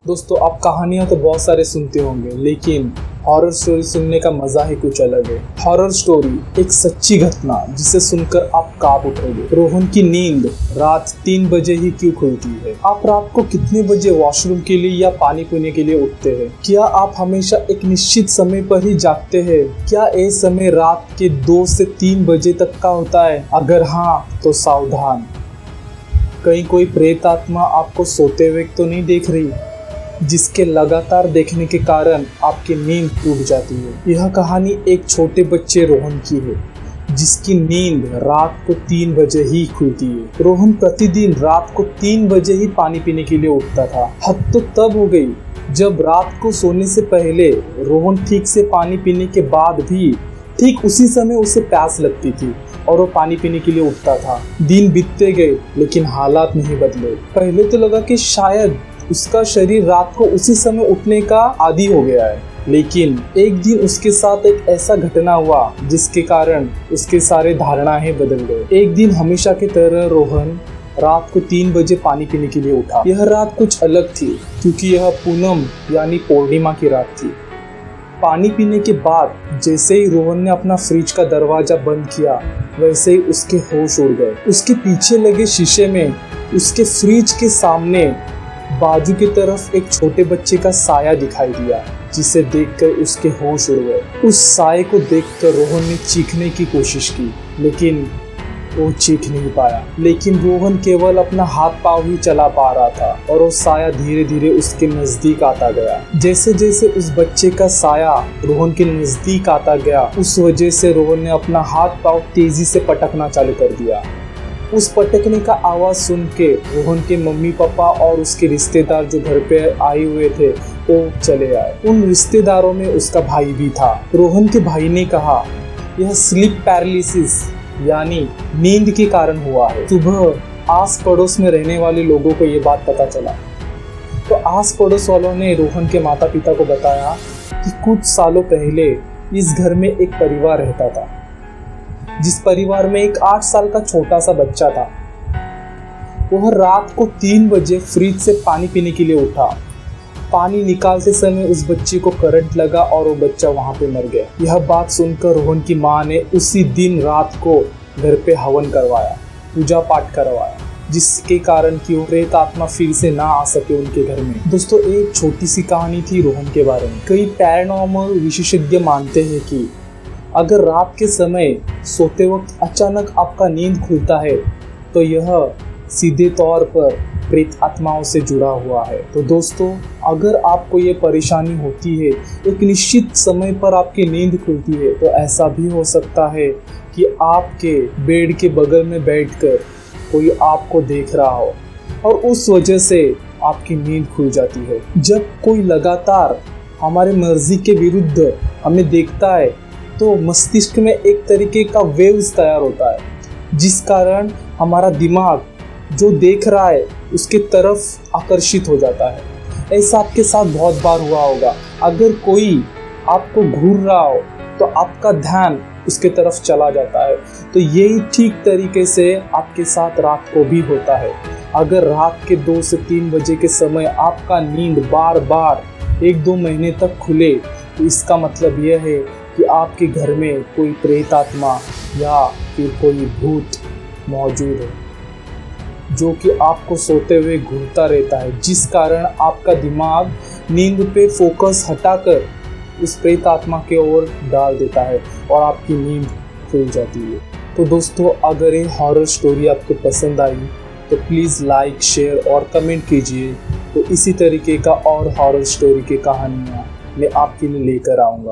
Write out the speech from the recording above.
दोस्तों, आप कहानियां तो बहुत सारे सुनते होंगे, लेकिन हॉरर स्टोरी सुनने का मजा ही कुछ अलग है। हॉरर स्टोरी एक सच्ची घटना जिसे सुनकर आप कांप उठोगे। रोहन की नींद रात 3 बजे ही क्यों खुलती है? आप रात को कितने बजे वॉशरूम के लिए या पानी पीने के लिए उठते हैं? क्या आप हमेशा एक निश्चित समय पर ही जागते हैं? क्या ये समय रात के 2 से 3 बजे तक का होता है? अगर हाँ, तो सावधान, कहीं कोई प्रेत आत्मा आपको सोते हुए तो नहीं देख रही, जिसके लगातार देखने के कारण आपकी नींद टूट जाती है। यह कहानी एक छोटे बच्चे रोहन की है, जिसकी नींद रात को 3 बजे ही खुलती है। रोहन प्रतिदिन रात को 3 बजे ही पानी पीने के लिए उठता था। हद तो तब हो गई जब रात को सोने से पहले रोहन ठीक से पानी पीने के बाद भी ठीक उसी समय उसे प्यास लगती थी और वो पानी पीने के लिए उठता था। दिन बीतते गए, लेकिन हालात नहीं बदले। पहले तो लगा कि शायद उसका शरीर रात को उसी समय उठने का आदी हो गया है, लेकिन एक दिन उसके साथ एक ऐसा घटना हुआ जिसके कारण उसके सारे धारणाएं बदल गए। एक दिन हमेशा की तरह रोहन रात को 3 बजे पानी पीने के लिए उठा। यह रात कुछ अलग थी, क्योंकि यह पूनम यानी पूर्णिमा की रात थी। पानी पीने के बाद जैसे ही रोहन ने अपना फ्रिज का दरवाजा बंद किया, वैसे ही उसके होश उड़ गए। उसके पीछे लगे शीशे में उसके फ्रिज के सामने बाजू की तरफ एक छोटे बच्चे का साया दिखाई दिया, जिसे देखकर उसके होश उड़ गए। उस साये को देखकर रोहन ने चीखने की कोशिश की, लेकिन वो चीख नहीं पाया। लेकिन रोहन केवल अपना हाथ पांव ही चला पा रहा था और वो साया धीरे धीरे उसके नजदीक आता गया। जैसे जैसे उस बच्चे का साया रोहन के नजदीक आता गया, उस वजह से रोहन ने अपना हाथ पांव तेजी से पटकना चालू कर दिया। उस पटकने का आवाज सुन के रोहन के मम्मी पापा और उसके रिश्तेदार जो घर पे आए हुए थे वो चले आए। उन रिश्तेदारों में उसका भाई भी था। रोहन के भाई ने कहा, यह स्लीप पैरालिसिस यानी नींद के कारण हुआ है। सुबह आस पड़ोस में रहने वाले लोगों को ये बात पता चला, तो आस पड़ोस वालों ने रोहन के माता पिता को बताया कि कुछ सालों पहले इस घर में एक परिवार रहता था, जिस परिवार में एक 8 साल का छोटा सा बच्चा था। वह रात को 3 बजे फ्रिज से पानी पीने के लिए उठा। पानी निकालते समय उस बच्चे को करंट लगा और वो बच्चा वहां पे मर गया। यह बात सुनकर रोहन की माँ ने उसी दिन रात को घर पे हवन करवाया, पूजा पाठ करवाया, जिसके कारण कि वो प्रेत आत्मा फिर से ना आ सके उनके घर में। दोस्तों, एक छोटी सी कहानी थी रोहन के बारे में। कई पैरानॉर्मल विशेषज्ञ मानते हैं कि अगर रात के समय सोते वक्त अचानक आपका नींद खुलता है, तो यह सीधे तौर पर प्रेत आत्माओं से जुड़ा हुआ है। तो दोस्तों, अगर आपको ये परेशानी होती है, एक निश्चित समय पर आपकी नींद खुलती है, तो ऐसा भी हो सकता है कि आपके बेड के बगल में बैठकर कोई आपको देख रहा हो और उस वजह से आपकी नींद खुल जाती है। जब कोई लगातार हमारे मर्जी के विरुद्ध हमें देखता है, तो मस्तिष्क में एक तरीके का वेव्स तैयार होता है, जिस कारण हमारा दिमाग जो देख रहा है उसके तरफ आकर्षित हो जाता है। ऐसा आपके साथ बहुत बार हुआ होगा। अगर कोई आपको घूर रहा हो तो आपका ध्यान उसके तरफ चला जाता है। तो यही ठीक तरीके से आपके साथ रात को भी होता है। अगर रात के 2 से 3 बजे के समय आपका नींद बार बार 1-2 महीने तक खुले, तो इसका मतलब यह है कि आपके घर में कोई प्रेत आत्मा या फिर कोई भूत मौजूद है, जो कि आपको सोते हुए घूरता रहता है, जिस कारण आपका दिमाग नींद पे फोकस हटाकर उस प्रेत आत्मा के ओर डाल देता है और आपकी नींद खुल जाती है। तो दोस्तों, अगर ये हॉरर स्टोरी आपको पसंद आई तो प्लीज़ लाइक, शेयर और कमेंट कीजिए। तो इसी तरीके का और हॉरर स्टोरी की कहानियाँ मैं आपके लिए लेकर आऊँगा।